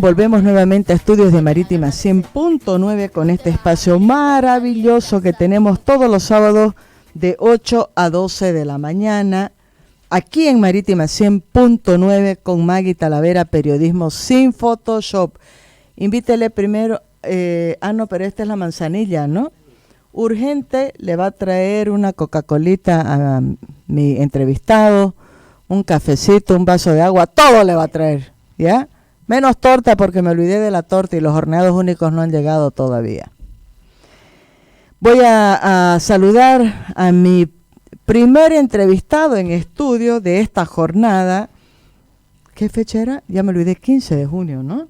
volvemos nuevamente a Estudios de Marítima 100.9 con este espacio maravilloso que tenemos todos los sábados de 8 a 12 de la mañana, aquí en Marítima 100.9 con Maggie Talavera, periodismo sin Photoshop. Invítele primero, no, pero esta es la manzanilla, ¿no? Urgente, le va a traer una Coca-Colita a mi entrevistado, un cafecito, un vaso de agua, todo le va a traer, ¿ya? Menos torta porque me olvidé de la torta y los horneados únicos no han llegado todavía. Voy a saludar a mi primer entrevistado en estudio de esta jornada. ¿Qué fecha era? Ya me olvidé, 15 de junio, ¿no?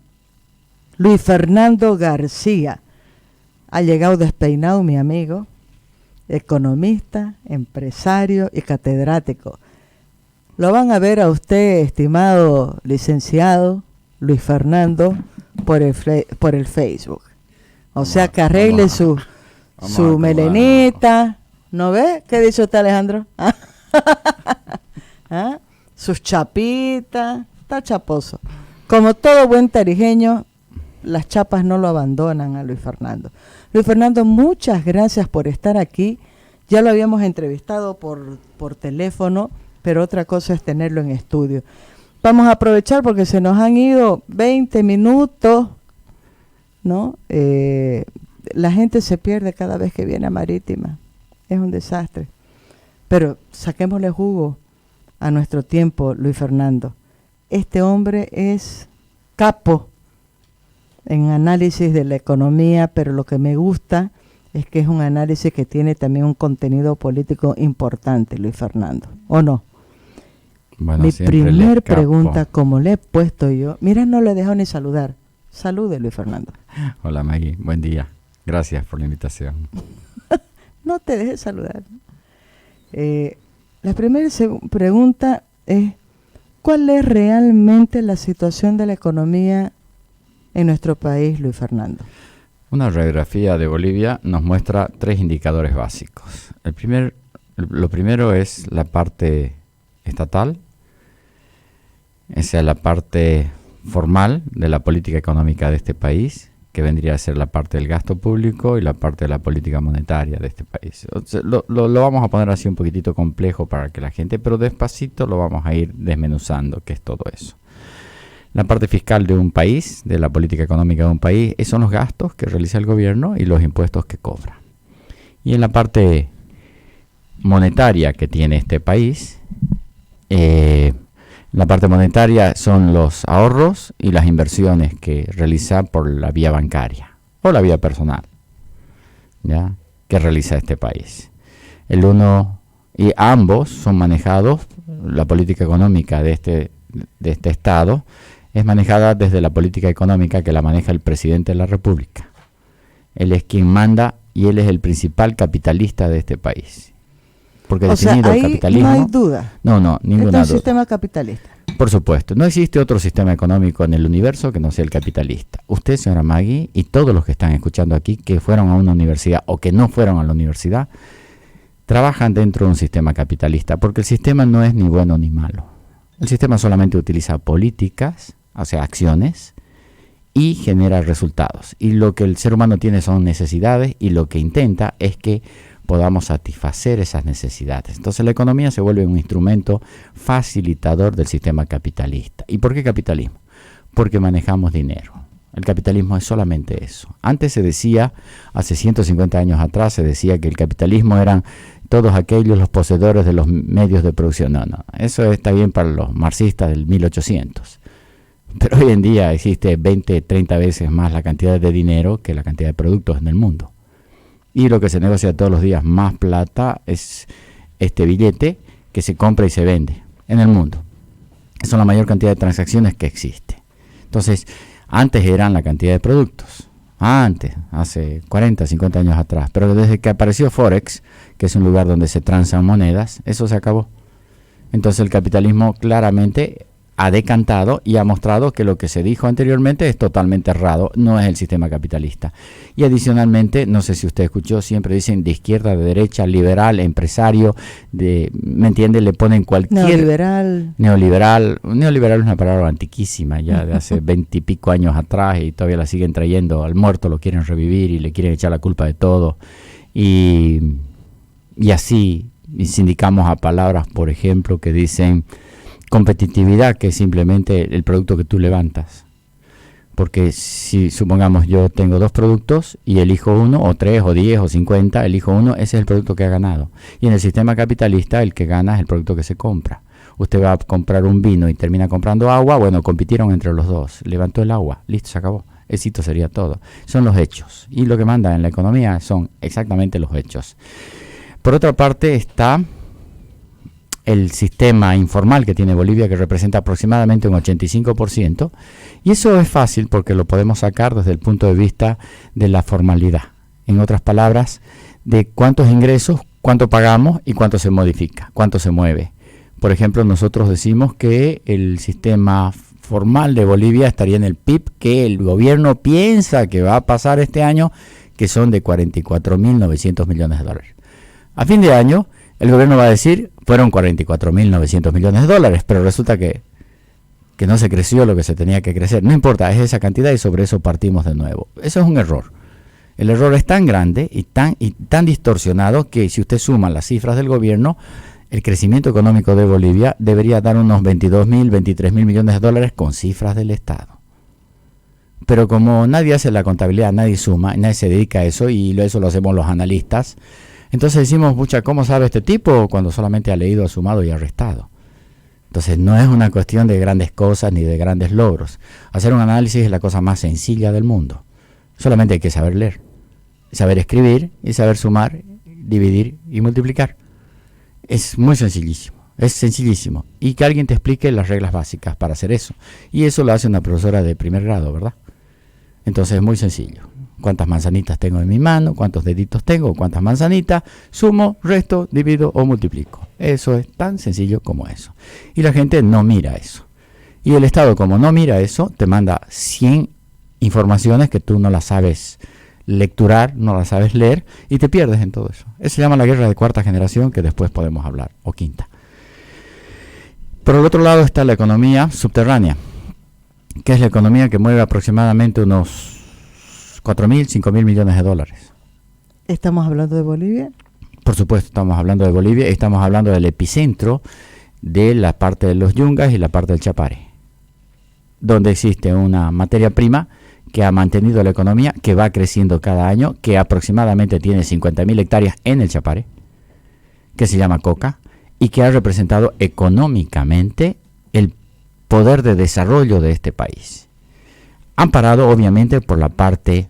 Luis Fernando García. Ha llegado despeinado mi amigo, economista, empresario y catedrático. Lo van a ver a usted, estimado licenciado Luis Fernando, por el Facebook. O sea que arregle su melenita. ¿No ve? ¿Qué dice usted, Alejandro? ¿Ah? Sus chapitas. Está chaposo. Como todo buen tarijeño, las chapas no lo abandonan a Luis Fernando. Luis Fernando, muchas gracias por estar aquí. Ya lo habíamos entrevistado por teléfono, pero otra cosa es tenerlo en estudio. Vamos a aprovechar porque se nos han ido 20 minutos, ¿no? La gente se pierde cada vez que viene a Marítima. Es un desastre. Pero saquémosle jugo a nuestro tiempo, Luis Fernando. Este hombre es capo en análisis de la economía, pero lo que me gusta es que es un análisis que tiene también un contenido político importante, Luis Fernando. ¿O no? Bueno, mi primer pregunta, como le he puesto yo, mira, no le dejo ni saludar. Salude, Luis Fernando. Hola, Maggie, buen día. Gracias por la invitación. No te dejes saludar. La primera pregunta es, ¿cuál es realmente la situación de la economía en nuestro país, Luis Fernando? Una radiografía de Bolivia nos muestra 3 indicadores básicos. Lo primero es la parte estatal, esa es la parte formal de la política económica de este país, que vendría a ser la parte del gasto público y la parte de la política monetaria de este país. O sea, lo vamos a poner así un poquitito complejo para que la gente, pero despacito lo vamos a ir desmenuzando, que es todo eso. La parte fiscal de un país, de la política económica de un país, esos son los gastos que realiza el gobierno y los impuestos que cobra. Y en la parte monetaria que tiene este país, la parte monetaria son los ahorros y las inversiones que realiza por la vía bancaria o la vía personal, ¿ya? Que realiza este país. Y ambos son manejados, la política económica de este Estado es manejada desde la política económica que la maneja el presidente de la República. Él es quien manda y él es el principal capitalista de este país. Porque definido el capitalismo, no hay duda. No, ninguna duda. Es un sistema capitalista. Por supuesto, no existe otro sistema económico en el universo que no sea el capitalista. Usted, señora Maggie, y todos los que están escuchando aquí, que fueron a una universidad o que no fueron a la universidad, trabajan dentro de un sistema capitalista, porque el sistema no es ni bueno ni malo. El sistema solamente utiliza políticas, o sea, acciones, y genera resultados. Y lo que el ser humano tiene son necesidades, y lo que intenta es que podamos satisfacer esas necesidades. Entonces la economía se vuelve un instrumento facilitador del sistema capitalista. ¿Y por qué capitalismo? Porque manejamos dinero. El capitalismo es solamente eso. Antes se decía, hace 150 años atrás, se decía que el capitalismo eran todos aquellos los poseedores de los medios de producción. No, eso está bien para los marxistas del 1800. Pero hoy en día existe 20, 30 veces más la cantidad de dinero que la cantidad de productos en el mundo. Y lo que se negocia todos los días más plata es este billete que se compra y se vende en el mundo. Esa es la mayor cantidad de transacciones que existe. Entonces, antes eran la cantidad de productos. Antes, hace 40, 50 años atrás. Pero desde que apareció Forex, que es un lugar donde se transan monedas, eso se acabó. Entonces el capitalismo claramente ha decantado y ha mostrado que lo que se dijo anteriormente es totalmente errado, no es el sistema capitalista. Y adicionalmente, no sé si usted escuchó, siempre dicen de izquierda, de derecha, liberal, empresario, ¿me entiende? Le ponen cualquier... Neoliberal es una palabra antiquísima, ya de hace 20 y pico años atrás, y todavía la siguen trayendo. Al muerto lo quieren revivir y le quieren echar la culpa de todo. Y así sindicamos a palabras, por ejemplo, que dicen competitividad, que es simplemente el producto que tú levantas. Porque si supongamos yo tengo 2 productos y elijo uno, o 3, o 10, o 50, elijo uno, ese es el producto que ha ganado. Y en el sistema capitalista el que gana es el producto que se compra. Usted va a comprar un vino y termina comprando agua, bueno, compitieron entre los dos, levantó el agua, listo, se acabó. Éxito sería todo. Son los hechos. Y lo que manda en la economía son exactamente los hechos. Por otra parte está el sistema informal que tiene Bolivia, que representa aproximadamente un 85%, y eso es fácil porque lo podemos sacar desde el punto de vista de la formalidad. En otras palabras, de cuántos ingresos, cuánto pagamos y cuánto se modifica, cuánto se mueve. Por ejemplo, nosotros decimos que el sistema formal de Bolivia estaría en el PIB que el gobierno piensa que va a pasar este año, que son de 44.900 millones de dólares. A fin de año, el gobierno va a decir, fueron 44.900 millones de dólares, pero resulta que no se creció lo que se tenía que crecer. No importa, es esa cantidad y sobre eso partimos de nuevo. Eso es un error. El error es tan grande y tan distorsionado que si usted suma las cifras del gobierno, el crecimiento económico de Bolivia debería dar unos 22.000, 23.000 millones de dólares con cifras del Estado. Pero como nadie hace la contabilidad, nadie suma, nadie se dedica a eso, y eso lo hacemos los analistas, entonces decimos, pucha, ¿cómo sabe este tipo? Cuando solamente ha leído, ha sumado y ha restado. Entonces no es una cuestión de grandes cosas ni de grandes logros. Hacer un análisis es la cosa más sencilla del mundo. Solamente hay que saber leer, saber escribir y saber sumar, dividir y multiplicar. Es muy sencillísimo, es sencillísimo. Y que alguien te explique las reglas básicas para hacer eso. Y eso lo hace una profesora de primer grado, ¿verdad? Entonces es muy sencillo. ¿Cuántas manzanitas tengo en mi mano? ¿Cuántos deditos tengo? ¿Cuántas manzanitas? Sumo, resto, divido o multiplico. Eso es tan sencillo como eso. Y la gente no mira eso. Y el Estado, como no mira eso, te manda 100 informaciones que tú no las sabes lecturar, no las sabes leer, y te pierdes en todo eso. Eso se llama la guerra de cuarta generación, que después podemos hablar, o quinta. Por el otro lado está la economía subterránea, que es la economía que mueve aproximadamente unos 4.000, 5.000 millones de dólares. ¿Estamos hablando de Bolivia? Por supuesto, estamos hablando de Bolivia y estamos hablando del epicentro de la parte de los Yungas y la parte del Chapare, donde existe una materia prima que ha mantenido la economía, que va creciendo cada año, que aproximadamente tiene 50.000 hectáreas en el Chapare, que se llama coca, y que ha representado económicamente el poder de desarrollo de este país. Amparado obviamente por la parte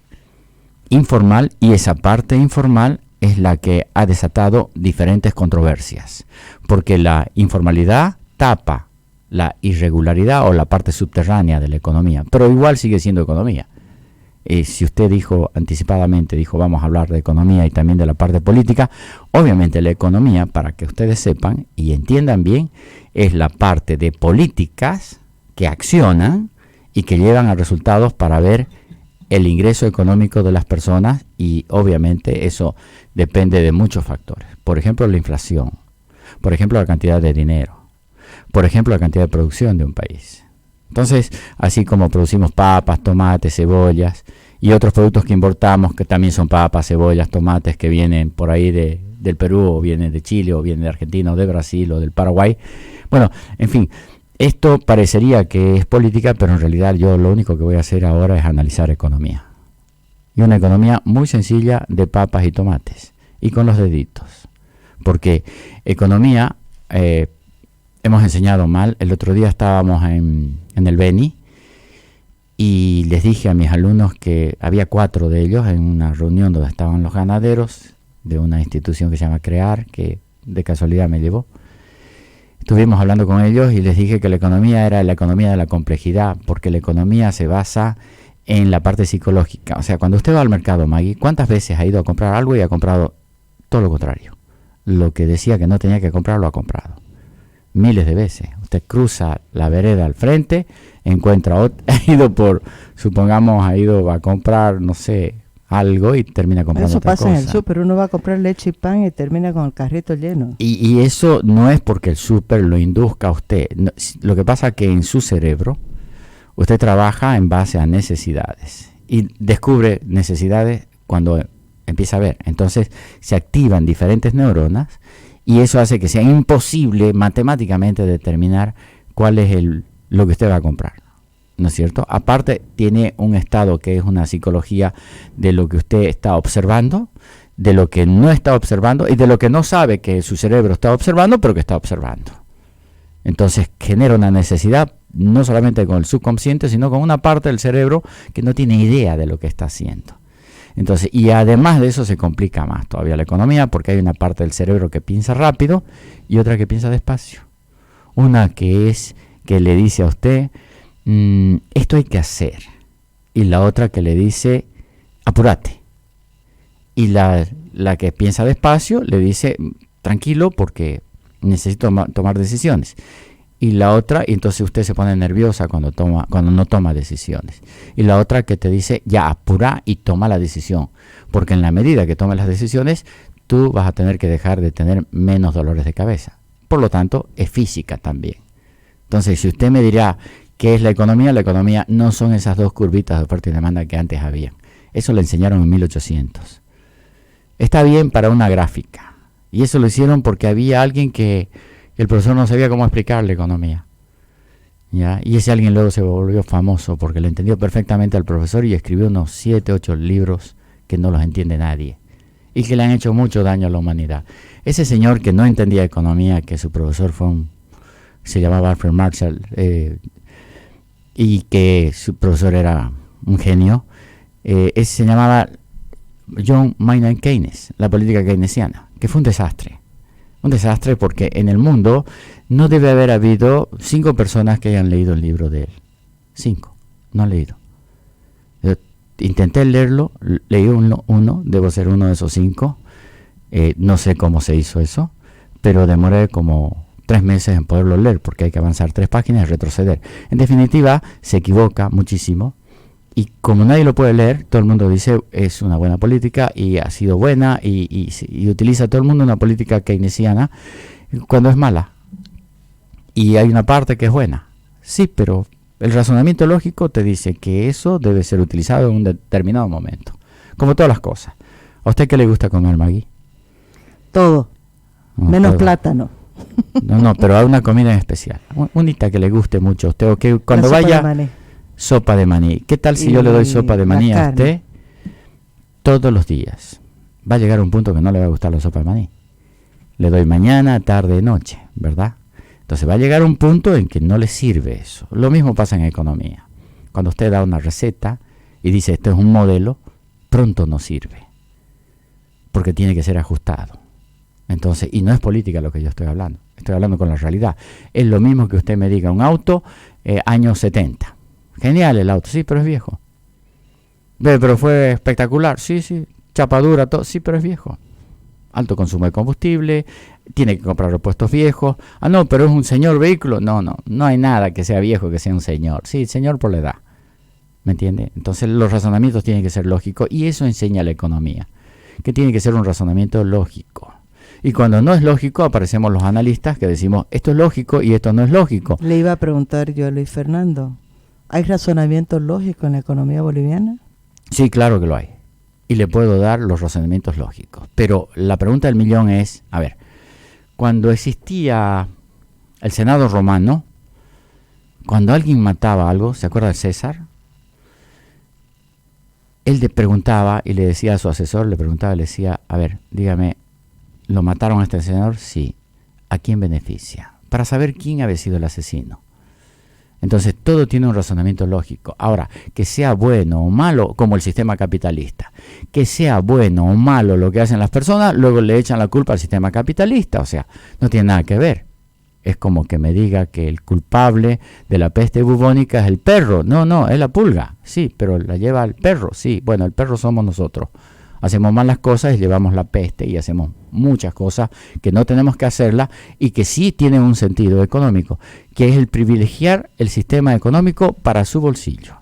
informal, y esa parte informal es la que ha desatado diferentes controversias, porque la informalidad tapa la irregularidad o la parte subterránea de la economía, pero igual sigue siendo economía. Si usted dijo anticipadamente, vamos a hablar de economía y también de la parte política, obviamente la economía, para que ustedes sepan y entiendan bien, es la parte de políticas que accionan y que llevan a resultados para ver el ingreso económico de las personas, y obviamente eso depende de muchos factores. Por ejemplo, la inflación, por ejemplo, la cantidad de dinero, por ejemplo, la cantidad de producción de un país. Entonces, así como producimos papas, tomates, cebollas y otros productos que importamos, que también son papas, cebollas, tomates, que vienen por ahí del Perú, o vienen de Chile, o vienen de Argentina, o de Brasil, o del Paraguay. Bueno, en fin, esto parecería que es política, pero en realidad yo lo único que voy a hacer ahora es analizar economía. Y una economía muy sencilla de papas y tomates, y con los deditos. Porque economía... hemos enseñado mal. El otro día estábamos en el Beni y les dije a mis alumnos que había 4 de ellos en una reunión donde estaban los ganaderos de una institución que se llama CREAR, que de casualidad me llevó. Estuvimos hablando con ellos y les dije que la economía era la economía de la complejidad, porque la economía se basa en la parte psicológica. O sea, cuando usted va al mercado, Maggie, ¿cuántas veces ha ido a comprar algo y ha comprado todo lo contrario? Lo que decía que no tenía que comprar, lo ha comprado. miles de veces. Usted cruza la vereda al frente, encuentra ha ido a comprar, no sé, algo y termina comprando eso otra pasa cosa. en el súper, uno va a comprar leche y pan y termina con el carrito lleno. Y eso no es porque el súper lo induzca a usted. No, lo que pasa es que en su cerebro usted trabaja en base a necesidades y descubre necesidades cuando empieza a ver. Entonces se activan diferentes neuronas y eso hace que sea imposible matemáticamente determinar cuál es lo que usted va a comprar, ¿no es cierto? Aparte tiene un estado que es una psicología de lo que usted está observando, de lo que no está observando y de lo que no sabe que su cerebro está observando, pero que está observando. Entonces genera una necesidad no solamente con el subconsciente, sino con una parte del cerebro que no tiene idea de lo que está haciendo. Entonces, y además de eso se complica más todavía la economía, porque hay una parte del cerebro que piensa rápido y otra que piensa despacio. Una que le dice a usted, esto hay que hacer, y la otra que le dice, apúrate. Y la que piensa despacio le dice, tranquilo porque necesito tomar decisiones. Y la otra, y entonces usted se pone nerviosa cuando no toma decisiones. Y la otra que te dice, ya apura y toma la decisión, porque en la medida que tomes las decisiones, tú vas a tener que dejar de tener menos dolores de cabeza. Por lo tanto, es física también. Entonces, si usted me dirá qué es la economía no son esas dos curvitas de oferta y demanda que antes había. Eso lo enseñaron en 1800. Está bien para una gráfica. Y eso lo hicieron porque había alguien que el profesor no sabía cómo explicar la economía. ¿Ya? Y ese alguien luego se volvió famoso porque le entendió perfectamente al profesor y escribió unos 7, 8 libros que no los entiende nadie y que le han hecho mucho daño a la humanidad. Ese señor que no entendía economía, que su profesor se llamaba Alfred Marshall, y que su profesor era un genio, ese se llamaba John Maynard Keynes, la política keynesiana, que fue un desastre. Un desastre porque en el mundo no debe haber habido 5 personas que hayan leído el libro de él. 5, no han leído. Yo intenté leerlo, leí uno, debo ser uno de esos 5. No sé cómo se hizo eso, pero demoré como 3 meses en poderlo leer porque hay que avanzar 3 páginas y retroceder. En definitiva, se equivoca muchísimo. Y como nadie lo puede leer, todo el mundo dice es una buena política y ha sido buena y utiliza todo el mundo una política keynesiana cuando es mala. Y hay una parte que es buena. Sí, pero el razonamiento lógico te dice que eso debe ser utilizado en un determinado momento. Como todas las cosas. ¿A usted qué le gusta comer, Maggie? Todo. Menos plátano. No, pero hay una comida en especial. Unita que le guste mucho a usted o que cuando vaya... Sopa de maní. ¿Qué tal si yo le doy sopa de maní a usted todos los días? Va a llegar un punto que no le va a gustar la sopa de maní. Le doy mañana, tarde, noche, ¿verdad? Entonces va a llegar un punto en que no le sirve eso. Lo mismo pasa en economía. Cuando usted da una receta y dice esto es un modelo, pronto no sirve. Porque tiene que ser ajustado. Entonces, y no es política lo que yo estoy hablando. Estoy hablando con la realidad. Es lo mismo que usted me diga un auto años 70. Genial el auto, sí, pero es viejo. Pero fue espectacular, sí, chapadura, todo, sí, pero es viejo. Alto consumo de combustible, tiene que comprar repuestos viejos. Ah, no, pero es un señor vehículo. No hay nada que sea viejo que sea un señor. Sí, señor por la edad. ¿Me entiende? Entonces los razonamientos tienen que ser lógicos y eso enseña la economía, que tiene que ser un razonamiento lógico. Y cuando no es lógico aparecemos los analistas que decimos esto es lógico y esto no es lógico. Le iba a preguntar yo a Luis Fernando. ¿Hay razonamiento lógico en la economía boliviana? Sí, claro que lo hay. Y le puedo dar los razonamientos lógicos. Pero la pregunta del millón es, a ver, cuando existía el Senado romano, cuando alguien mataba algo, ¿se acuerda de César? Él le preguntaba y le decía a su asesor, le decía, a ver, dígame, ¿lo mataron a este señor? Sí. ¿A quién beneficia? Para saber quién había sido el asesino. Entonces todo tiene un razonamiento lógico. Ahora, que sea bueno o malo, como el sistema capitalista, que sea bueno o malo lo que hacen las personas, luego le echan la culpa al sistema capitalista. O sea, no tiene nada que ver. Es como que me diga que el culpable de la peste bubónica es el perro. No, es la pulga. Sí, pero la lleva el perro. Sí, bueno, el perro somos nosotros. hacemos mal las cosas y llevamos la peste y hacemos muchas cosas que no tenemos que hacerlas y que sí tienen un sentido económico, que es el privilegiar el sistema económico para su bolsillo.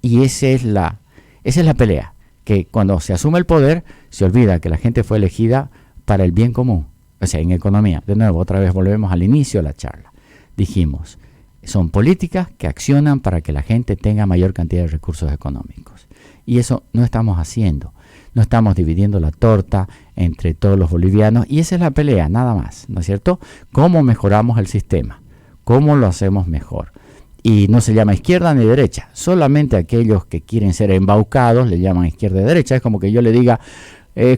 Y esa es la pelea, que cuando se asume el poder se olvida que la gente fue elegida para el bien común. O sea, en economía, de nuevo, otra vez volvemos al inicio de la charla. Dijimos, son políticas que accionan para que la gente tenga mayor cantidad de recursos económicos. Y eso no estamos haciendo. No estamos dividiendo la torta entre todos los bolivianos. Y esa es la pelea, nada más, ¿no es cierto? ¿Cómo mejoramos el sistema? ¿Cómo lo hacemos mejor? Y no se llama izquierda ni derecha. Solamente aquellos que quieren ser embaucados le llaman izquierda y derecha. Es como que yo le diga,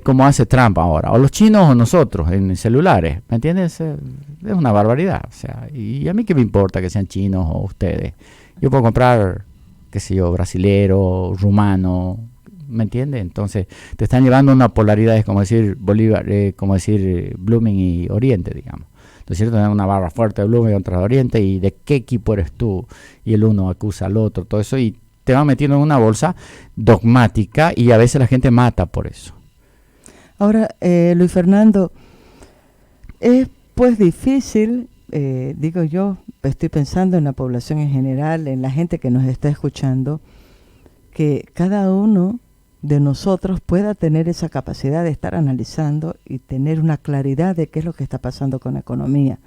como hace Trump ahora, o los chinos o nosotros en celulares, ¿me entiendes? Es una barbaridad, o sea, y a mí qué me importa que sean chinos o ustedes. Yo puedo comprar, qué sé yo, brasilero, rumano, ¿me entiendes? Entonces te están llevando a una polaridad, es como decir Bolívar, como decir Blooming y Oriente, digamos. ¿No es cierto? Una barra fuerte de Blooming contra Oriente, y de qué equipo eres tú, y el uno acusa al otro, todo eso, y te va metiendo en una bolsa dogmática, y a veces la gente mata por eso. Ahora, Luis Fernando, es pues difícil, digo yo, estoy pensando en la población en general, en la gente que nos está escuchando, que cada uno de nosotros pueda tener esa capacidad de estar analizando y tener una claridad de qué es lo que está pasando con la economía,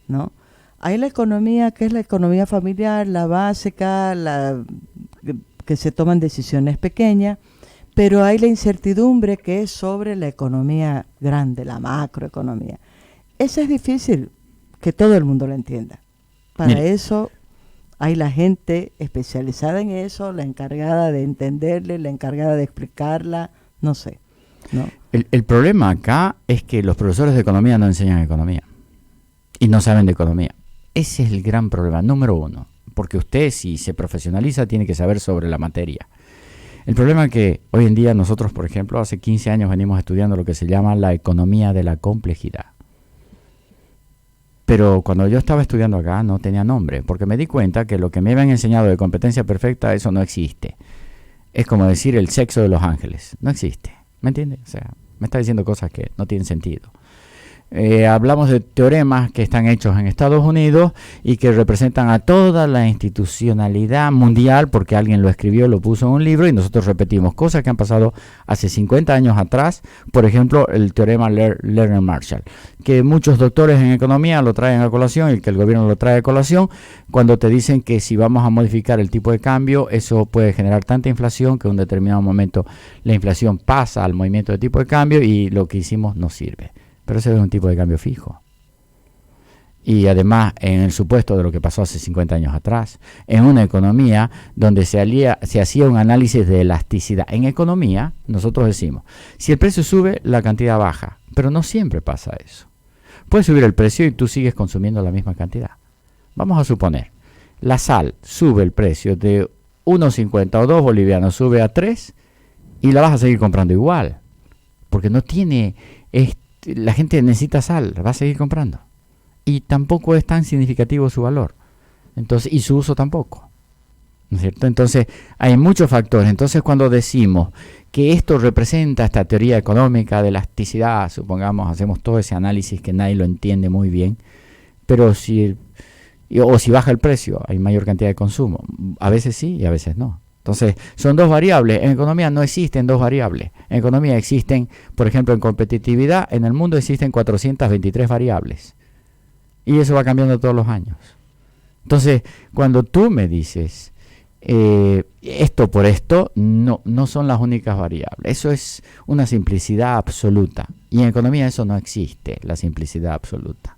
¿no? Hay la economía que es la economía familiar, la básica, que se toman decisiones pequeñas, pero hay la incertidumbre que es sobre la economía grande, la macroeconomía. Esa es difícil que todo el mundo lo entienda. Para Mire, eso hay la gente especializada en eso, la encargada de entenderle, la encargada de explicarla, no sé, ¿no? El problema acá es que los profesores de economía no enseñan economía y no saben de economía. Ese es el gran problema, número uno, porque usted, si se profesionaliza, tiene que saber sobre la materia. El problema es que hoy en día nosotros, por ejemplo, hace 15 años venimos estudiando lo que se llama la economía de la complejidad. Pero cuando yo estaba estudiando acá no tenía nombre, porque me di cuenta que lo que me habían enseñado de competencia perfecta, eso no existe. Es como decir el sexo de los ángeles, no existe, ¿me entiendes? O sea, me está diciendo cosas que no tienen sentido. Hablamos de teoremas que están hechos en Estados Unidos y que representan a toda la institucionalidad mundial porque alguien lo escribió, lo puso en un libro y nosotros repetimos cosas que han pasado hace 50 años atrás. Por ejemplo, el teorema Lerner-Marshall, que muchos doctores en economía lo traen a colación y que el gobierno lo trae a colación cuando te dicen que si vamos a modificar el tipo de cambio, eso puede generar tanta inflación que en un determinado momento la inflación pasa al movimiento de tipo de cambio y lo que hicimos no sirve. Pero ese es un tipo de cambio fijo. Y además, en el supuesto de lo que pasó hace 50 años atrás, en una economía donde se hacía un análisis de elasticidad. En economía, nosotros decimos, si el precio sube, la cantidad baja. Pero no siempre pasa eso. Puede subir el precio y tú sigues consumiendo la misma cantidad. Vamos a suponer, la sal sube el precio de 1.50 o 2 bolivianos, sube a 3 y la vas a seguir comprando igual. Porque no tiene... la gente necesita sal, va a seguir comprando. Y tampoco es tan significativo su valor. Entonces, y su uso tampoco. ¿No es cierto? Entonces, hay muchos factores. Entonces, cuando decimos que esto representa esta teoría económica de elasticidad, supongamos, hacemos todo ese análisis que nadie lo entiende muy bien, pero si baja el precio, hay mayor cantidad de consumo. A veces sí y a veces no. Entonces, son dos variables. En economía no existen dos variables. En economía existen, por ejemplo, en competitividad, en el mundo existen 423 variables. Y eso va cambiando todos los años. Entonces, cuando tú me dices, esto por esto, no son las únicas variables. Eso es una simplicidad absoluta. Y en economía eso no existe, la simplicidad absoluta.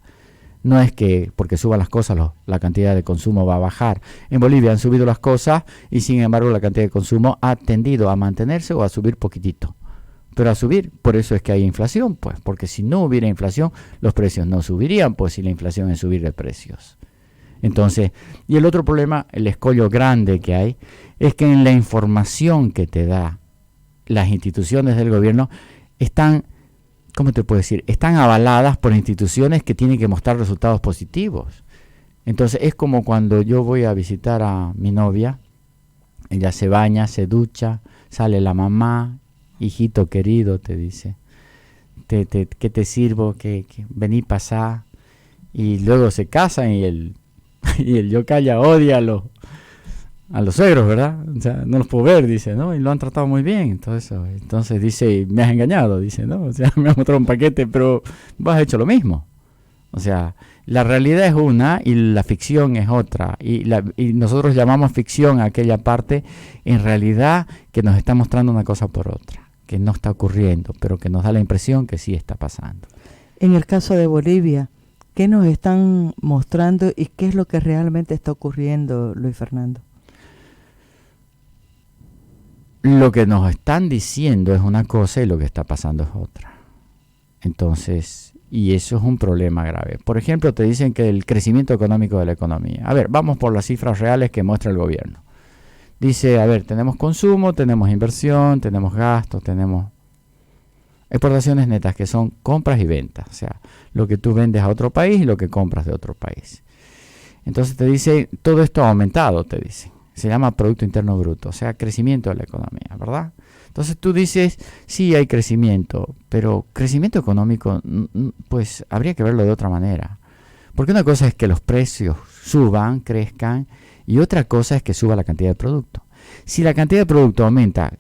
No es que porque suban las cosas la cantidad de consumo va a bajar. En Bolivia han subido las cosas y sin embargo la cantidad de consumo ha tendido a mantenerse o a subir poquitito. Pero a subir, por eso es que hay inflación, pues, porque si no hubiera inflación, los precios no subirían, pues si la inflación es subir de precios. Entonces, y el otro problema, el escollo grande que hay, es que en la información que te da las instituciones del gobierno están... ¿Cómo te puedo decir? Están avaladas por instituciones que tienen que mostrar resultados positivos. Entonces es como cuando yo voy a visitar a mi novia, ella se baña, se ducha, sale la mamá, hijito querido, te dice, ¿qué te sirvo? Que vení, pasá. Y luego se casan y el yocaya odia a los suegros, ¿verdad? O sea, no los puedo ver, dice, ¿no? Y lo han tratado muy bien, todo eso. Entonces dice, me has engañado, dice, ¿no? O sea, me has mostrado un paquete, pero vos has hecho lo mismo. O sea, la realidad es una y la ficción es otra. Y nosotros llamamos ficción a aquella parte, en realidad, que nos está mostrando una cosa por otra, que no está ocurriendo, pero que nos da la impresión que sí está pasando. En el caso de Bolivia, ¿qué nos están mostrando y qué es lo que realmente está ocurriendo, Luis Fernando? Lo que nos están diciendo es una cosa y lo que está pasando es otra. Entonces, y eso es un problema grave. Por ejemplo, te dicen que el crecimiento económico de la economía. A ver, vamos por las cifras reales que muestra el gobierno. Dice, a ver, tenemos consumo, tenemos inversión, tenemos gastos, tenemos exportaciones netas, que son compras y ventas. O sea, lo que tú vendes a otro país y lo que compras de otro país. Entonces te dice, todo esto ha aumentado, te dicen. Se llama Producto Interno Bruto, o sea, crecimiento de la economía, ¿verdad? Entonces tú dices, sí hay crecimiento, pero crecimiento económico, pues habría que verlo de otra manera. Porque una cosa es que los precios suban, crezcan, y otra cosa es que suba la cantidad de producto. Si la cantidad de producto aumenta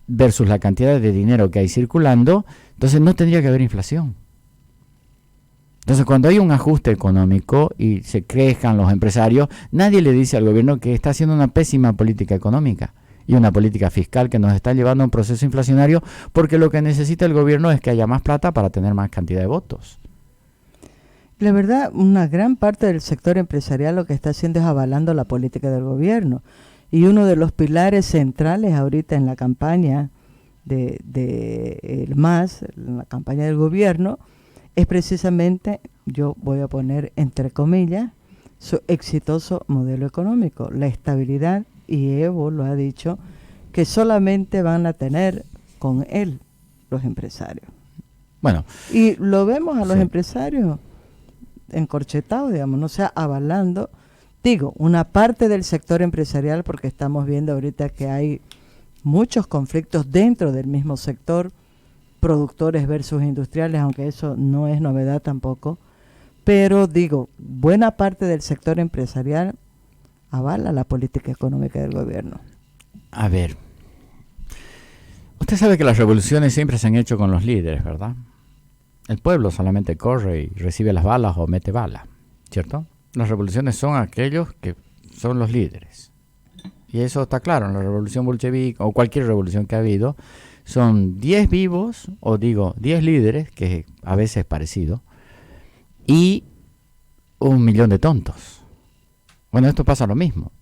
versus la cantidad de dinero que hay circulando, entonces no tendría que haber inflación. Entonces, cuando hay un ajuste económico y se quejan los empresarios, nadie le dice al gobierno que está haciendo una pésima política económica y una política fiscal que nos está llevando a un proceso inflacionario, porque lo que necesita el gobierno es que haya más plata para tener más cantidad de votos. La verdad, una gran parte del sector empresarial lo que está haciendo es avalando la política del gobierno. Y uno de los pilares centrales ahorita en la campaña de el MAS, en la campaña del gobierno, es precisamente, yo voy a poner entre comillas, su exitoso modelo económico, la estabilidad, y Evo lo ha dicho, que solamente van a tener con él los empresarios. Bueno. Y lo vemos a los sí. empresarios encorchetados, digamos, no sea avalando, digo, una parte del sector empresarial, porque estamos viendo ahorita que hay muchos conflictos dentro del mismo sector, productores versus industriales, aunque eso no es novedad tampoco, pero digo, buena parte del sector empresarial avala la política económica del gobierno. A ver, usted sabe que las revoluciones siempre se han hecho con los líderes, ¿verdad? El pueblo solamente corre y recibe las balas o mete balas, ¿cierto? Las revoluciones son aquellos que son los líderes. Y eso está claro, en la revolución bolchevique o cualquier revolución que ha habido, son 10 vivos, o digo 10 líderes, que a veces es parecido, y 1.000.000 de tontos. Bueno, esto pasa lo mismo.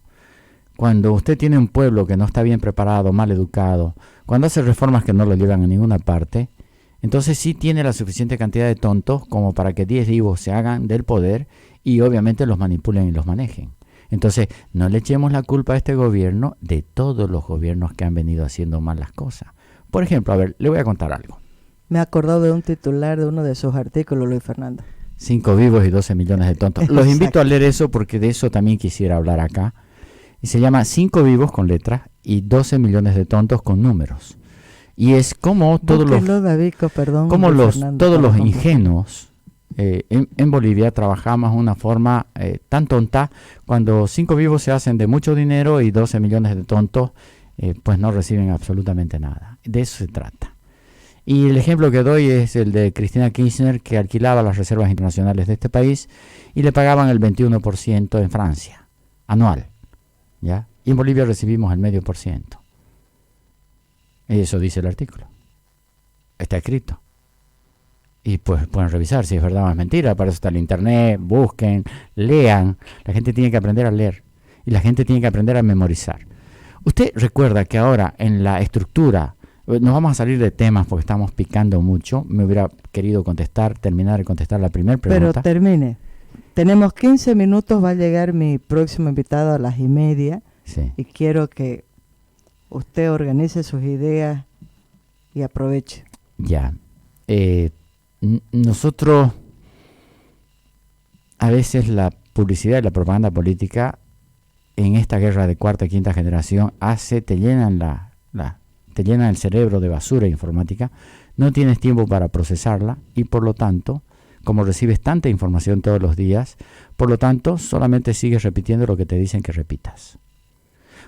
Cuando usted tiene un pueblo que no está bien preparado, mal educado, cuando hace reformas que no lo llevan a ninguna parte, entonces sí tiene la suficiente cantidad de tontos como para que 10 vivos se hagan del poder y obviamente los manipulen y los manejen. Entonces, no le echemos la culpa a este gobierno de todos los gobiernos que han venido haciendo mal las cosas. Por ejemplo, a ver, le voy a contar algo. Me he acordado de un titular de uno de sus artículos, Luis Fernando. 5 vivos y 12 millones de tontos. Los invito a leer eso porque de eso también quisiera hablar acá. Y se llama 5 vivos con letras y 12 millones de tontos con números. Y es como todos los ingenuos en Bolivia trabajamos una forma tan tonta cuando 5 vivos se hacen de mucho dinero y 12 millones de tontos pues no reciben absolutamente nada. De eso se trata. Y el ejemplo que doy es el de Cristina Kirchner, que alquilaba las reservas internacionales de este país y le pagaban el 21% en Francia, anual, ¿ya? Y en Bolivia recibimos el 0,5%. Eso dice el artículo. Está escrito. Y pues pueden revisar si es verdad o es mentira. Para eso está el internet, busquen, lean. La gente tiene que aprender a leer. Y la gente tiene que aprender a memorizar. Usted recuerda que ahora en la estructura, nos vamos a salir de temas porque estamos picando mucho. Me hubiera querido terminar de contestar la primera pregunta. Pero termine. Tenemos 15 minutos, va a llegar mi próximo invitado a las 1:30. Sí. Y quiero que usted organice sus ideas y aproveche. Ya. Nosotros, a veces la publicidad y la propaganda política en esta guerra de cuarta y quinta generación te te llenan el cerebro de basura informática, no tienes tiempo para procesarla y por lo tanto, como recibes tanta información todos los días, por lo tanto, solamente sigues repitiendo lo que te dicen que repitas.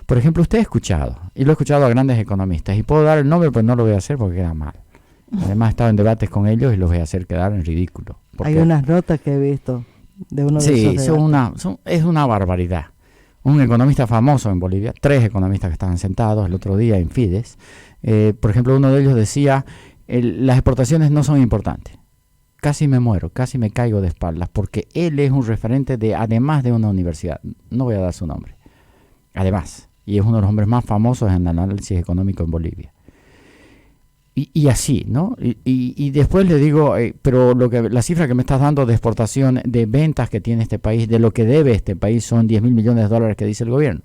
Por ejemplo, usted ha escuchado, y lo he escuchado a grandes economistas, y puedo dar el nombre, pero no lo voy a hacer porque queda mal. Además, he estado en debates con ellos y los voy a hacer quedar en ridículo. Hay unas notas que he visto de uno de esos debates. Es una barbaridad. Un economista famoso en Bolivia, 3 economistas que estaban sentados el otro día en Fides, por ejemplo, uno de ellos decía, las exportaciones no son importantes. Casi me muero, casi me caigo de espaldas, porque él es un referente además de una universidad, no voy a dar su nombre, además, y es uno de los hombres más famosos en el análisis económico en Bolivia. Y así, ¿no? Y después le digo, pero la cifra que me estás dando de exportación, de ventas que tiene este país, de lo que debe este país, son 10 mil millones de dólares que dice el gobierno.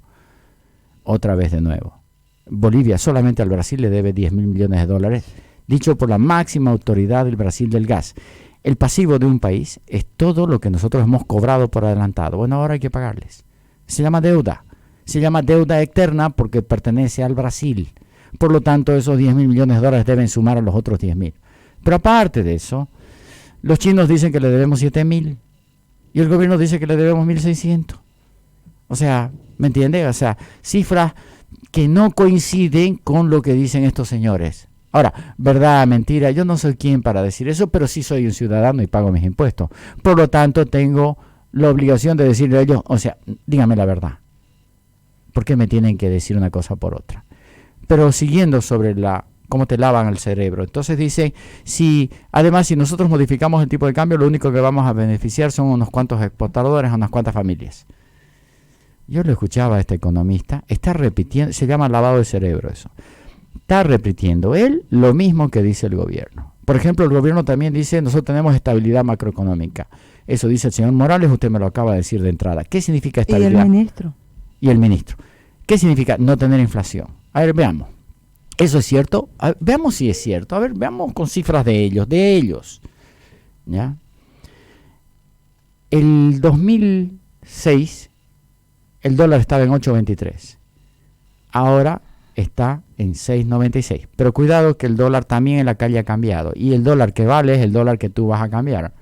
Otra vez de nuevo. Bolivia solamente al Brasil le debe 10 mil millones de dólares, dicho por la máxima autoridad del Brasil del gas. El pasivo de un país es todo lo que nosotros hemos cobrado por adelantado. Bueno, ahora hay que pagarles. Se llama deuda. Se llama deuda externa porque pertenece al Brasil. Por lo tanto, esos 10 mil millones de dólares deben sumar a los otros 10 mil. Pero aparte de eso, los chinos dicen que le debemos 7 mil y el gobierno dice que le debemos 1.600. O sea, ¿me entiende? O sea, cifras que no coinciden con lo que dicen estos señores. Ahora, verdad, mentira, yo no soy quien para decir eso, pero sí soy un ciudadano y pago mis impuestos. Por lo tanto, tengo la obligación de decirle a ellos, o sea, dígame la verdad. ¿Por qué me tienen que decir una cosa por otra? Pero siguiendo sobre cómo te lavan el cerebro. Entonces dicen, si nosotros modificamos el tipo de cambio, lo único que vamos a beneficiar son unos cuantos exportadores, unas cuantas familias. Yo lo escuchaba a este economista, está repitiendo, se llama lavado de cerebro eso. Está repitiendo él lo mismo que dice el gobierno. Por ejemplo, el gobierno también dice, nosotros tenemos estabilidad macroeconómica. Eso dice el señor Morales, usted me lo acaba de decir de entrada. ¿Qué significa estabilidad? ¿Y el ministro? Y el ministro. ¿Qué significa no tener inflación? A ver, veamos. ¿Eso es cierto? Veamos si es cierto. A ver, veamos con cifras de ellos. ¿Ya? El 2006, el dólar estaba en 8.23. Ahora está en 6.96. Pero cuidado que el dólar también en la calle ha cambiado. Y el dólar que vale es el dólar que tú vas a cambiar.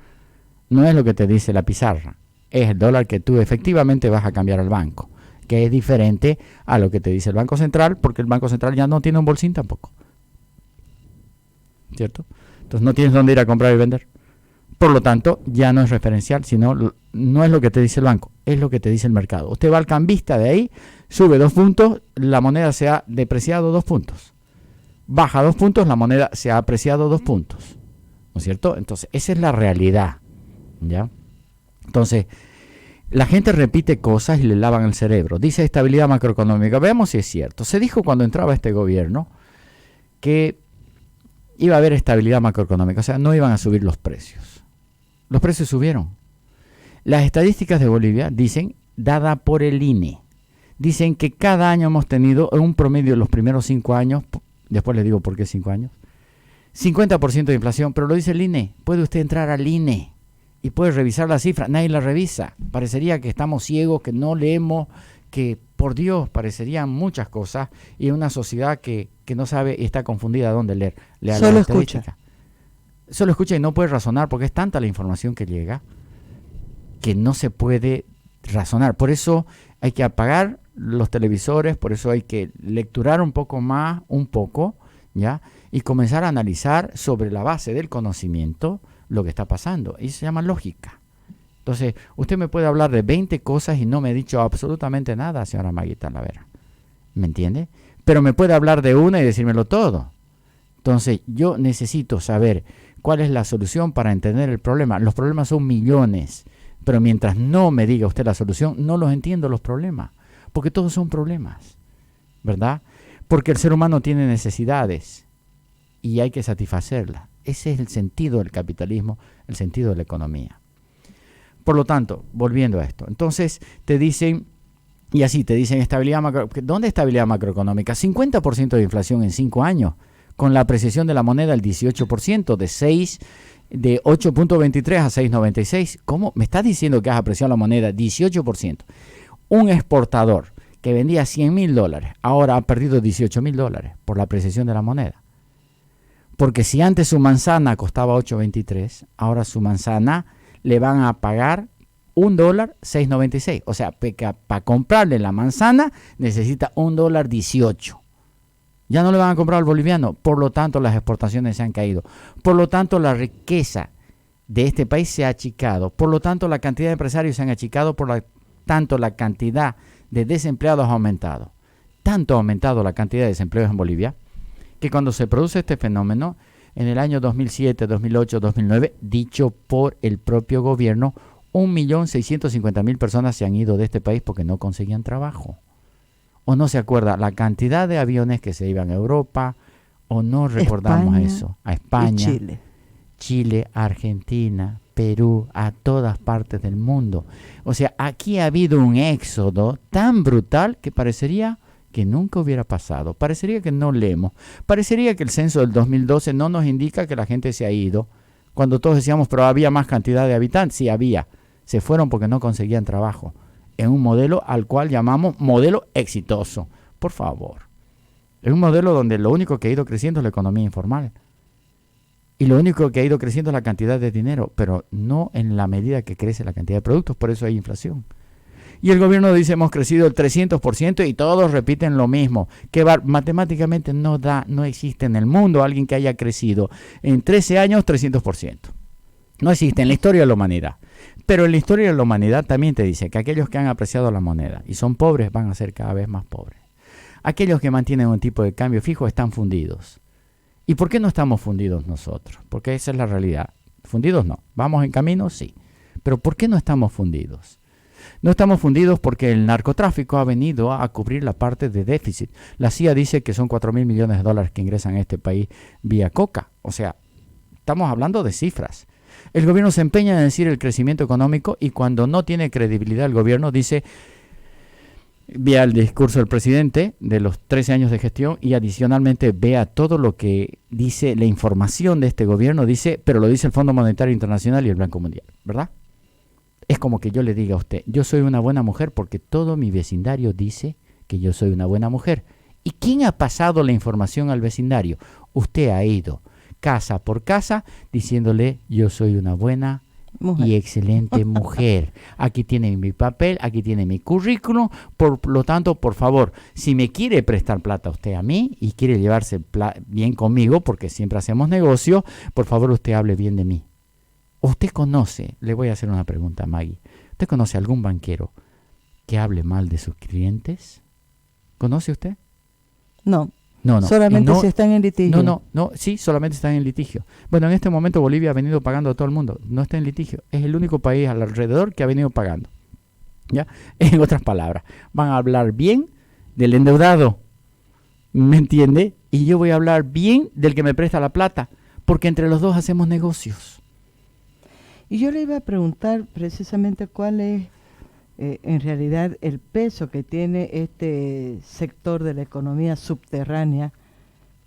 No es lo que te dice la pizarra. Es el dólar que tú efectivamente vas a cambiar al banco, que es diferente a lo que te dice el Banco Central, porque el Banco Central ya no tiene un bolsín tampoco. ¿Cierto? Entonces no tienes dónde ir a comprar y vender. Por lo tanto, ya no es referencial, sino no es lo que te dice el banco, es lo que te dice el mercado. Usted va al cambista de ahí, sube 2 puntos, la moneda se ha depreciado 2 puntos. Baja 2 puntos, la moneda se ha apreciado 2 puntos. ¿No es cierto? Entonces, esa es la realidad. ¿Ya? Entonces, la gente repite cosas y le lavan el cerebro. Dice estabilidad macroeconómica. Veamos si es cierto. Se dijo cuando entraba este gobierno que iba a haber estabilidad macroeconómica. O sea, no iban a subir los precios. Los precios subieron. Las estadísticas de Bolivia dicen, dada por el INE, dicen que cada año hemos tenido un promedio de los primeros 5 años, después les digo por qué 5 años, 50% de inflación, pero lo dice el INE. Puede usted entrar al INE y puede revisar la cifra, nadie la revisa. Parecería que estamos ciegos, que no leemos, que por Dios parecerían muchas cosas, y una sociedad que no sabe y está confundida dónde leer. Solo escucha. Solo escucha y no puede razonar, porque es tanta la información que llega que no se puede razonar. Por eso hay que apagar los televisores, por eso hay que lecturar un poco más, ¿ya? Y comenzar a analizar sobre la base del conocimiento lo que está pasando. Y se llama lógica. Entonces, usted me puede hablar de 20 cosas y no me ha dicho absolutamente nada, señora Maggie Talavera. ¿Me entiende? Pero me puede hablar de una y decírmelo todo. Entonces, yo necesito saber cuál es la solución para entender el problema. Los problemas son millones, pero mientras no me diga usted la solución, no los entiendo los problemas, porque todos son problemas, ¿verdad? Porque el ser humano tiene necesidades y hay que satisfacerlas. Ese es el sentido del capitalismo, el sentido de la economía. Por lo tanto, volviendo a esto, entonces te dicen, y así te dicen estabilidad ¿dónde estabilidad macroeconómica? 50% de inflación en 5 años, con la apreciación de la moneda el 18%, de 8.23 a 6.96. ¿Cómo? ¿Me estás diciendo que has apreciado la moneda 18%? Un exportador que vendía $100,000, ahora ha perdido $18,000 por la apreciación de la moneda. Porque si antes su manzana costaba 8.23, ahora su manzana le van a pagar $1, 6.96. O sea, para comprarle la manzana necesita $1.18. Ya no le van a comprar al boliviano, por lo tanto las exportaciones se han caído. Por lo tanto la riqueza de este país se ha achicado. Por lo tanto la cantidad de empresarios se han achicado, por lo tanto la cantidad de desempleados ha aumentado. Tanto ha aumentado la cantidad de desempleados en Bolivia, que cuando se produce este fenómeno, en el año 2007, 2008, 2009, dicho por el propio gobierno, 1.650.000 personas se han ido de este país porque no conseguían trabajo. O no se acuerda la cantidad de aviones que se iban a Europa, o no recordamos España eso, a España, y Chile, Argentina, Perú, a todas partes del mundo. O sea, aquí ha habido un éxodo tan brutal que parecería que nunca hubiera pasado. Parecería que no leemos. Parecería que el censo del 2012 no nos indica que la gente se ha ido. Cuando todos decíamos, pero había más cantidad de habitantes. Sí, había. Se fueron porque no conseguían trabajo. En un modelo al cual llamamos modelo exitoso. Por favor. Es un modelo donde lo único que ha ido creciendo es la economía informal. Y lo único que ha ido creciendo es la cantidad de dinero, pero no en la medida que crece la cantidad de productos. Por eso hay inflación. Y el gobierno dice hemos crecido el 300% y todos repiten lo mismo, que matemáticamente no existe en el mundo alguien que haya crecido en 13 años 300%. No existe en la historia de la humanidad. Pero en la historia de la humanidad también te dice que aquellos que han apreciado la moneda y son pobres van a ser cada vez más pobres. Aquellos que mantienen un tipo de cambio fijo están fundidos. ¿Y por qué no estamos fundidos nosotros? Porque esa es la realidad. Fundidos no. ¿Vamos en camino? Sí. Pero ¿por qué no estamos fundidos? No estamos fundidos porque el narcotráfico ha venido a cubrir la parte de déficit. La CIA dice que son 4.000 millones de dólares que ingresan a este país vía coca. O sea, estamos hablando de cifras. El gobierno se empeña en decir el crecimiento económico y cuando no tiene credibilidad el gobierno dice, vea el discurso del presidente de los 13 años de gestión y adicionalmente vea todo lo que dice la información de este gobierno, dice, pero lo dice el Fondo Monetario Internacional y el Banco Mundial, ¿verdad? Es como que yo le diga a usted, yo soy una buena mujer porque todo mi vecindario dice que yo soy una buena mujer. ¿Y quién ha pasado la información al vecindario? Usted ha ido casa por casa diciéndole yo soy una buena mujer y excelente mujer. Aquí tiene mi papel, aquí tiene mi currículum, por lo tanto, por favor, si me quiere prestar plata usted a mí y quiere llevarse bien conmigo, porque siempre hacemos negocio, por favor usted hable bien de mí. ¿Usted conoce, le voy a hacer una pregunta a Maggie, ¿usted conoce algún banquero que hable mal de sus clientes? ¿Conoce usted? No. No. Solamente si están en litigio. No, sí, solamente están en litigio. Bueno, en este momento Bolivia ha venido pagando a todo el mundo, no está en litigio, es el único país alrededor que ha venido pagando. ¿Ya? En otras palabras, van a hablar bien del endeudado, ¿me entiende? Y yo voy a hablar bien del que me presta la plata, porque entre los dos hacemos negocios. Y yo le iba a preguntar precisamente cuál es en realidad el peso que tiene este sector de la economía subterránea,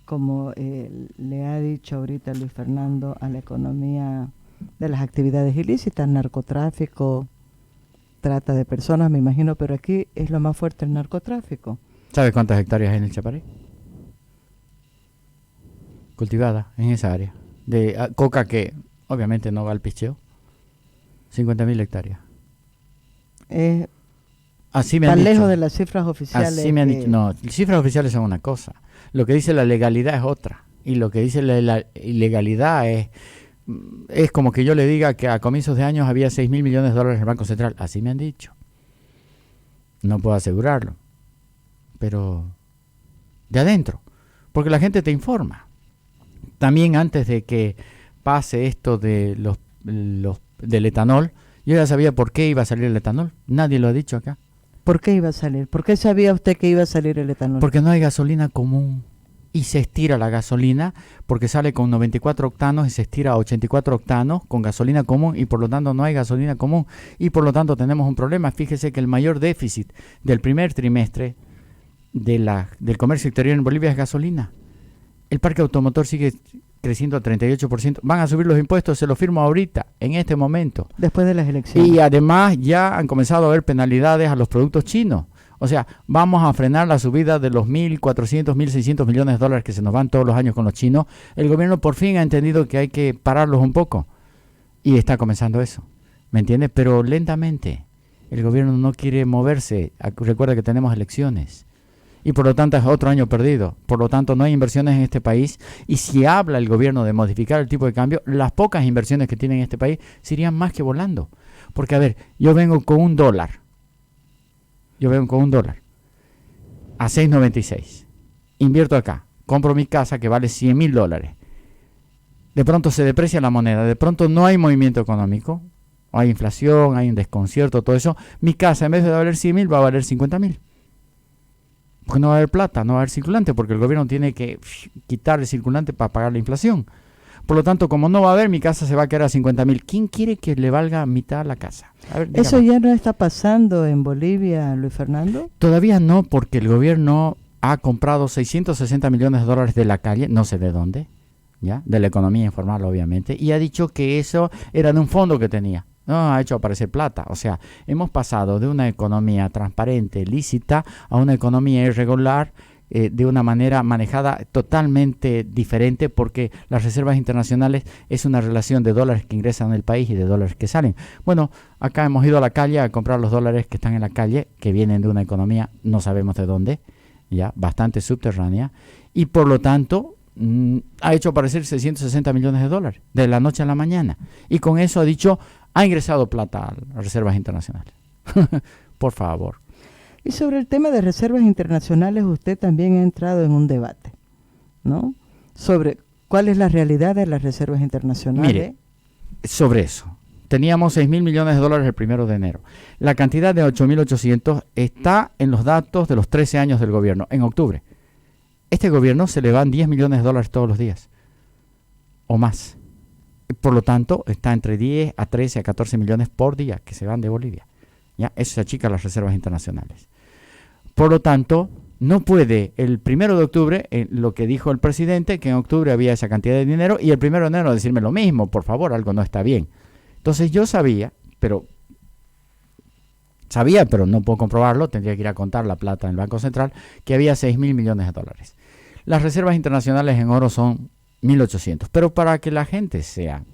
como le ha dicho ahorita Luis Fernando, a la economía de las actividades ilícitas, narcotráfico, trata de personas, me imagino, pero aquí es lo más fuerte el narcotráfico. ¿Sabe cuántas hectáreas hay en el Chaparé? Cultivada en esa área. De coca que obviamente no va al picheo. 50.000 hectáreas. Así me han dicho. Tan lejos de las cifras oficiales. Así me han dicho. No, las cifras oficiales son una cosa. Lo que dice la legalidad es otra. Y lo que dice la ilegalidad es como que yo le diga que a comienzos de años había 6.000 millones de dólares en el Banco Central. Así me han dicho. No puedo asegurarlo. Pero de adentro. Porque la gente te informa. También antes de que pase esto de del etanol, yo ya sabía por qué iba a salir el etanol. Nadie lo ha dicho acá. ¿Por qué iba a salir? ¿Por qué sabía usted que iba a salir el etanol? Porque no hay gasolina común. Y se estira la gasolina porque sale con 94 octanos y se estira a 84 octanos con gasolina común y por lo tanto no hay gasolina común. Y por lo tanto tenemos un problema. Fíjese que el mayor déficit del primer trimestre del comercio exterior en Bolivia es gasolina. El parque automotor sigue creciendo al 38%. Van a subir los impuestos, se lo firmo ahorita, en este momento. Después de las elecciones. Y además ya han comenzado a haber penalidades a los productos chinos. O sea, vamos a frenar la subida de los 1.400, 1.600 millones de dólares que se nos van todos los años con los chinos. El gobierno por fin ha entendido que hay que pararlos un poco. Y está comenzando eso. ¿Me entiendes? Pero lentamente. El gobierno no quiere moverse. Recuerda que tenemos elecciones. Y por lo tanto es otro año perdido. Por lo tanto no hay inversiones en este país. Y si habla el gobierno de modificar el tipo de cambio, las pocas inversiones que tiene en este país se irían más que volando. Porque a ver, yo vengo con $1. Yo vengo con $1 a 6.96. Invierto acá. Compro mi casa que vale $100.000. De pronto se deprecia la moneda. De pronto no hay movimiento económico. Hay inflación, hay un desconcierto, todo eso. Mi casa en vez de valer 100.000 va a valer 50.000. Porque no va a haber plata, no va a haber circulante, porque el gobierno tiene que quitar el circulante para pagar la inflación. Por lo tanto, como no va a haber, mi casa se va a quedar a 50.000. ¿Quién quiere que le valga mitad la casa? A ver, ¿Eso ya no está pasando en Bolivia, Luis Fernando? Todavía no, porque el gobierno ha comprado 660 millones de dólares de la calle, no sé de dónde, ¿ya? De la economía informal, obviamente, y ha dicho que eso era de un fondo que tenía. No, ha hecho aparecer plata. O sea, hemos pasado de una economía transparente, lícita, a una economía irregular, de una manera manejada totalmente diferente, porque las reservas internacionales es una relación de dólares que ingresan en el país y de dólares que salen. Bueno, acá hemos ido a la calle a comprar los dólares que están en la calle, que vienen de una economía, no sabemos de dónde, ya bastante subterránea, y por lo tanto ha hecho aparecer 660 millones de dólares de la noche a la mañana. Y con eso ha dicho, ha ingresado plata a las reservas internacionales. Por favor. Y sobre el tema de reservas internacionales, usted también ha entrado en un debate, ¿no? Sobre cuál es la realidad de las reservas internacionales. Mire, sobre eso. Teníamos 6.000 millones de dólares el 1 de enero. La cantidad de 8.800 está en los datos de los 13 años del gobierno, en octubre. Este gobierno se le van 10 millones de dólares todos los días, o más. Por lo tanto, está entre 10 a 13 a 14 millones por día que se van de Bolivia. ¿Ya? Eso se achica las reservas internacionales. Por lo tanto, no puede el 1 de octubre, lo que dijo el presidente, que en octubre había esa cantidad de dinero, y el 1 de enero decirme lo mismo. Por favor, algo no está bien. Entonces yo sabía, pero no puedo comprobarlo, tendría que ir a contar la plata en el Banco Central, que había 6.000 millones de dólares. Las reservas internacionales en oro son 1.800. Pero para que la gente sea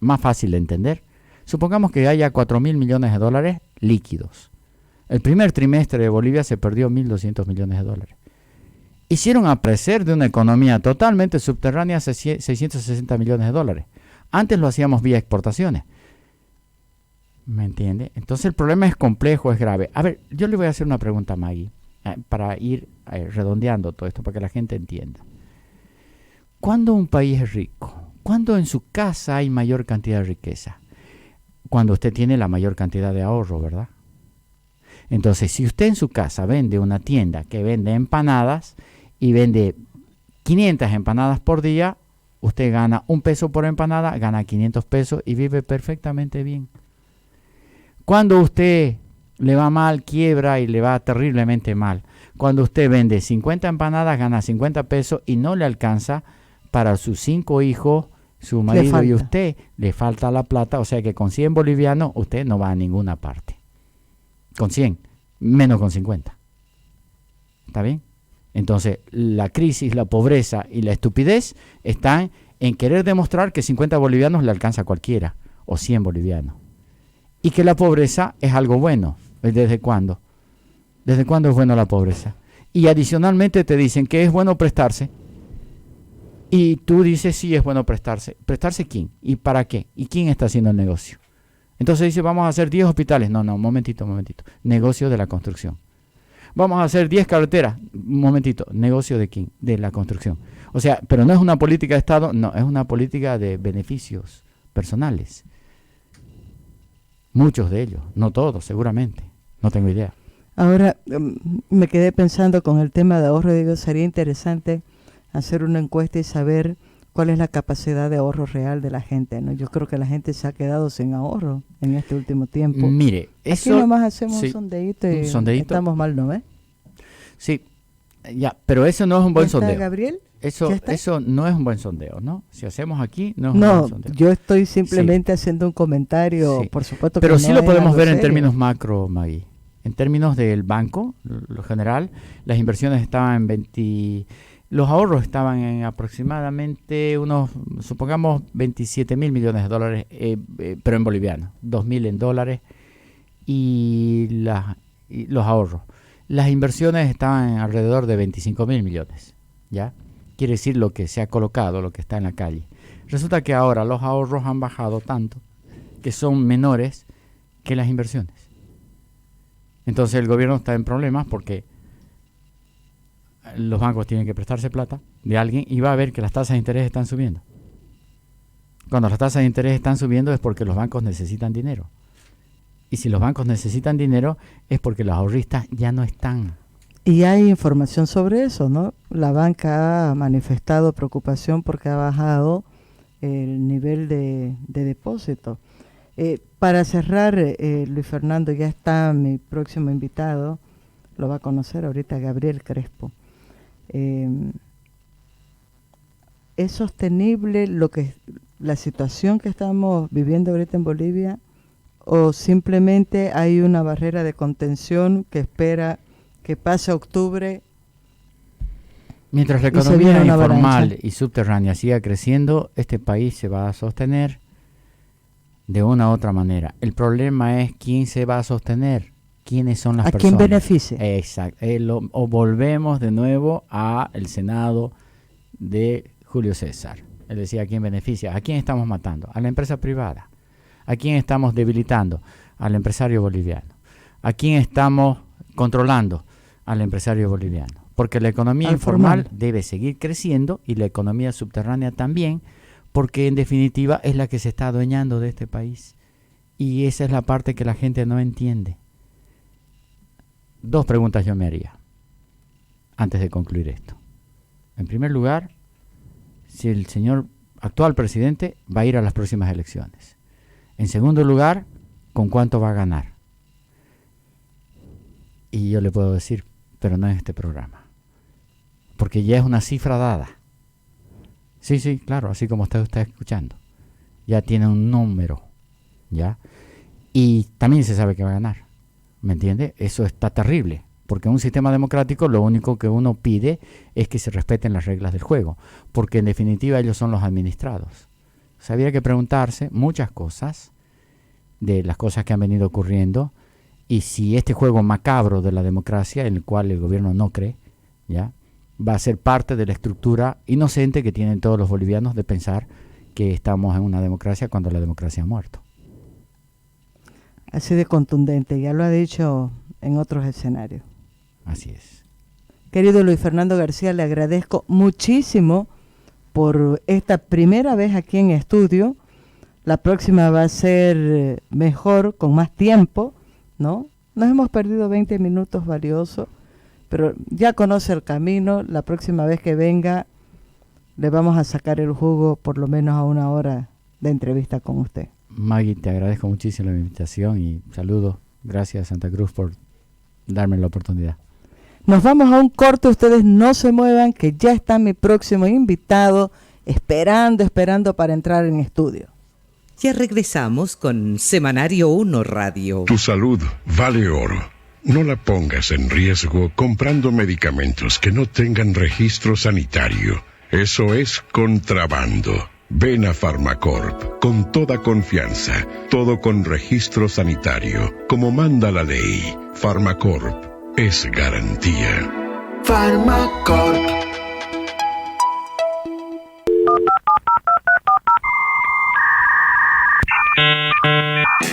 más fácil de entender, supongamos que haya 4.000 millones de dólares líquidos. El primer trimestre de Bolivia se perdió 1.200 millones de dólares. Hicieron aparecer de una economía totalmente subterránea 660 millones de dólares. Antes lo hacíamos vía exportaciones. ¿Me entiende? Entonces el problema es complejo, es grave. A ver, yo le voy a hacer una pregunta a Maggie, para ir redondeando todo esto, para que la gente entienda. ¿Cuándo un país es rico? ¿Cuándo en su casa hay mayor cantidad de riqueza? Cuando usted tiene la mayor cantidad de ahorro, ¿verdad? Entonces, si usted en su casa vende una tienda que vende empanadas y vende 500 empanadas por día, usted gana $1 por empanada, gana 500 pesos y vive perfectamente bien. Cuando usted le va mal, quiebra y le va terriblemente mal. Cuando usted vende 50 empanadas, gana 50 pesos y no le alcanza para sus 5 hijos, su marido y usted, le falta la plata. O sea que con 100 bolivianos usted no va a ninguna parte. Con 100, menos con 50. ¿Está bien? Entonces, la crisis, la pobreza y la estupidez están en querer demostrar que 50 bolivianos le alcanza a cualquiera, o 100 bolivianos. Y que la pobreza es algo bueno. ¿Desde cuándo? ¿Desde cuándo es bueno la pobreza? Y adicionalmente te dicen que es bueno prestarse. Y tú dices, sí, es bueno prestarse. ¿Prestarse quién? ¿Y para qué? ¿Y quién está haciendo el negocio? Entonces dice, vamos a hacer 10 hospitales. No, momentito. Negocio de la construcción. Vamos a hacer 10 carreteras. Un momentito. ¿Negocio de quién? De la construcción. O sea, pero no es una política de Estado, no, es una política de beneficios personales. Muchos de ellos, no todos, seguramente. No tengo idea. Ahora, me quedé pensando con el tema de ahorro. Digo, sería interesante hacer una encuesta y saber cuál es la capacidad de ahorro real de la gente, ¿no? Yo creo que la gente se ha quedado sin ahorro en este último tiempo. Mire, eso... Aquí nomás hacemos un sondeíto y estamos mal, ¿no ves? Sí, ya, pero eso no es un buen sondeo. Gabriel? Eso no es un buen sondeo, ¿no? Si hacemos aquí, no es un buen sondeo. No, yo estoy simplemente haciendo un comentario, por supuesto que pero no sí lo podemos ver en serio. términos macro, Maggie. En términos del banco, lo general, las inversiones estaban en los ahorros estaban en aproximadamente unos, supongamos, 27.000 millones de dólares, pero en bolivianos, 2.000 en dólares, y los ahorros. Las inversiones estaban alrededor de 25.000 millones, ¿ya? Quiere decir lo que se ha colocado, lo que está en la calle. Resulta que ahora los ahorros han bajado tanto que son menores que las inversiones. Entonces el gobierno está en problemas porque los bancos tienen que prestarse plata de alguien y va a ver que las tasas de interés están subiendo. Cuando las tasas de interés están subiendo es porque los bancos necesitan dinero. Y si los bancos necesitan dinero es porque los ahorristas ya no están. Y hay información sobre eso, ¿no? La banca ha manifestado preocupación porque ha bajado el nivel de depósito. Para cerrar, Luis Fernando, ya está mi próximo invitado, lo va a conocer ahorita, Gabriel Crespo. ¿Es sostenible la situación que estamos viviendo ahorita en Bolivia o simplemente hay una barrera de contención que espera que pase octubre? Mientras la economía informal y subterránea siga creciendo, este país se va a sostener de una u otra manera. El problema es quién se va a sostener, quiénes son las personas. ¿A quién beneficia? Exacto. O volvemos de nuevo al Senado de Julio César. Él decía, ¿a quién beneficia? ¿A quién estamos matando? A la empresa privada. ¿A quién estamos debilitando? Al empresario boliviano. ¿A quién estamos controlando? Al empresario boliviano. Porque la economía informal debe seguir creciendo y la economía subterránea también, porque en definitiva es la que se está adueñando de este país. Y esa es la parte que la gente no entiende. 2 preguntas yo me haría antes de concluir esto. En primer lugar, si el señor actual presidente va a ir a las próximas elecciones. En segundo lugar, ¿con cuánto va a ganar? Y yo le puedo decir, pero no en este programa, porque ya es una cifra dada. Sí, claro, así como usted está escuchando. Ya tiene un número, ¿ya? Y también se sabe que va a ganar, ¿me entiende? Eso está terrible, porque en un sistema democrático lo único que uno pide es que se respeten las reglas del juego, porque en definitiva ellos son los administrados. O sea, había que preguntarse muchas cosas de las cosas que han venido ocurriendo y si este juego macabro de la democracia, en el cual el gobierno no cree, ¿ya?, va a ser parte de la estructura inocente que tienen todos los bolivianos de pensar que estamos en una democracia cuando la democracia ha muerto. Así de contundente, ya lo ha dicho en otros escenarios. Así es. Querido Luis Fernando García, le agradezco muchísimo por esta primera vez aquí en estudio. La próxima va a ser mejor, con más tiempo, ¿no? Nos hemos perdido 20 minutos valiosos, pero ya conoce el camino. La próxima vez que venga le vamos a sacar el jugo por lo menos a 1 hora de entrevista con usted. Maggie, te agradezco muchísimo la invitación y saludos. Gracias, Santa Cruz, por darme la oportunidad. Nos vamos a un corte, ustedes no se muevan, que ya está mi próximo invitado esperando para entrar en estudio. Ya regresamos con Semanario 1 Radio. Tu salud vale oro. No la pongas en riesgo comprando medicamentos que no tengan registro sanitario. Eso es contrabando. Ven a Farmacorp con toda confianza, todo con registro sanitario, como manda la ley. Farmacorp es garantía. Farmacorp.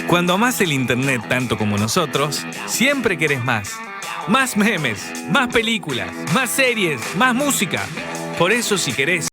Cuando amás el internet tanto como nosotros, siempre querés más. Más memes, más películas, más series, más música. Por eso, si querés